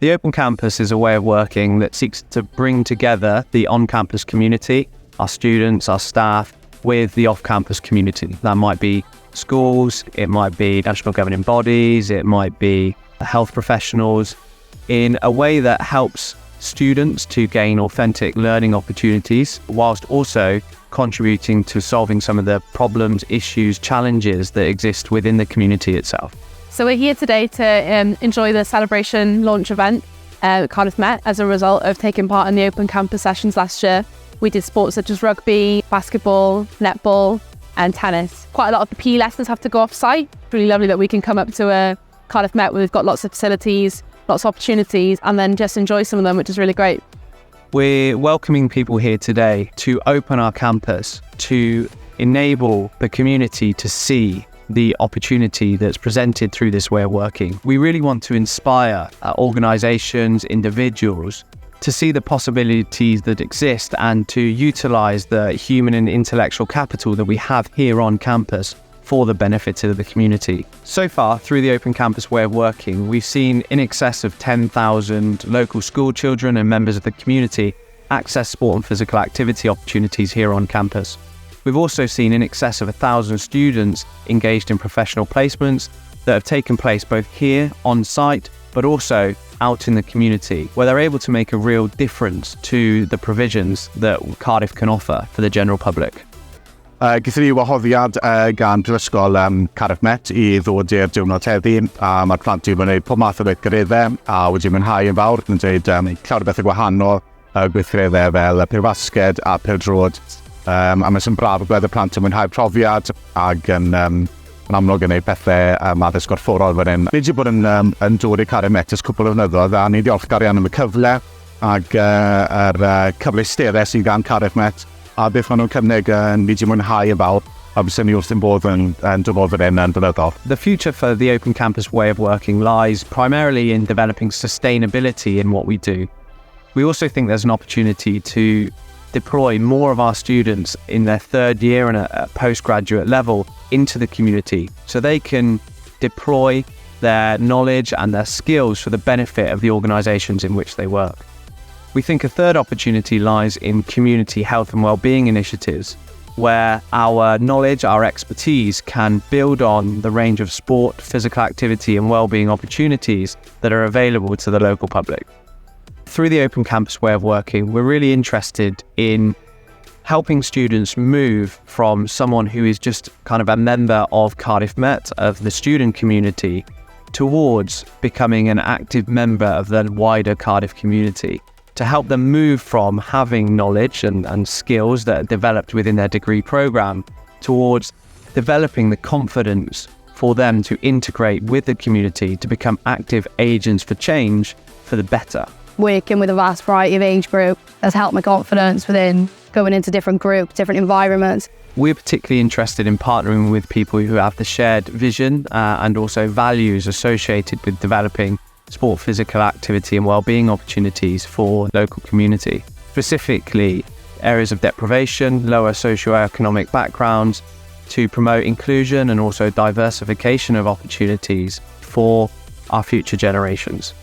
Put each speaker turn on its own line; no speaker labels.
The Open Campus is a way of working that seeks to bring together the on-campus community, our students, our staff, with the off-campus community. That might be schools, it might be national governing bodies, it might be health professionals, in a way that helps students to gain authentic learning opportunities, whilst also contributing to solving some of the problems, issues, challenges that exist within the community itself.
So we're here today to enjoy the celebration launch event at Cardiff Met as a result of taking part in the Open Campus sessions last year. We did sports such as rugby, basketball, netball and tennis. Quite a lot of the PE lessons have to go off-site. It's really lovely that we can come up to a Cardiff Met where we've got lots of facilities, lots of opportunities, and then just enjoy some of them, which is really great.
We're welcoming people here today to open our campus to enable the community to see the opportunity that's presented through this way of working. We really want to inspire organisations, individuals to see the possibilities that exist and to utilise the human and intellectual capital that we have here on campus for the benefit of the community. So far, through the Open Campus way of working, we've seen in excess of 10,000 local school children and members of the community access sport and physical activity opportunities here on campus. We've also seen in excess of 1,000 students engaged in professional placements that have taken place both here on site, but also out in the community, where they're able to make a real difference to the provisions that Cardiff can offer for the general public.
Gyda ni wahoddiad gan Prifysgol Cardiff Met I ddod i'r diwrnod heddi. Mae'r plant wedi gwneud pob math o weithgareddau a wedi mwynhau yn fawr yn dweud llawer o bethau gwahanol, gweithgareddau fel pêl-fasged a pêl-drod. A mae'n sy'n braf o gweld y plant yn mwynhau'r profiad ac yn amlwg yn gwneud pethau addysg gorfforol fan hyn. Ni wedi bod yn dod i Cardiff Met ys cwpl o flynyddoedd a ni diolchgar iawn am y cyfle ac yr cyfleusterau sydd gan Cardiff Met. A beth maen nhw'n cynnig ni wedi mwynhau yn fawr, a bys ni wrth yn bod yn dod fan hyn yn blynyddol.
The future for the Open Campus way of working lies primarily in developing sustainability in what we do. We also think there's an opportunity to deploy more of our students in their third year and at postgraduate level into the community so they can deploy their knowledge and their skills for the benefit of the organisations in which they work. We think a third opportunity lies in community health and well-being initiatives, where our knowledge, our expertise can build on the range of sport, physical activity and well-being opportunities that are available to the local public. Through the Open Campus way of working, we're really interested in helping students move from someone who is just kind of a member of Cardiff Met, of the student community, towards becoming an active member of the wider Cardiff community, to help them move from having knowledge and skills that are developed within their degree programme towards developing the confidence for them to integrate with the community to become active agents for change for the better.
Working with a vast variety of age group has helped my confidence within going into different groups, different environments.
We're particularly interested in partnering with people who have the shared vision and also values associated with developing sport, physical activity and well-being opportunities for local community. Specifically, areas of deprivation, lower socio-economic backgrounds, to promote inclusion and also diversification of opportunities for our future generations.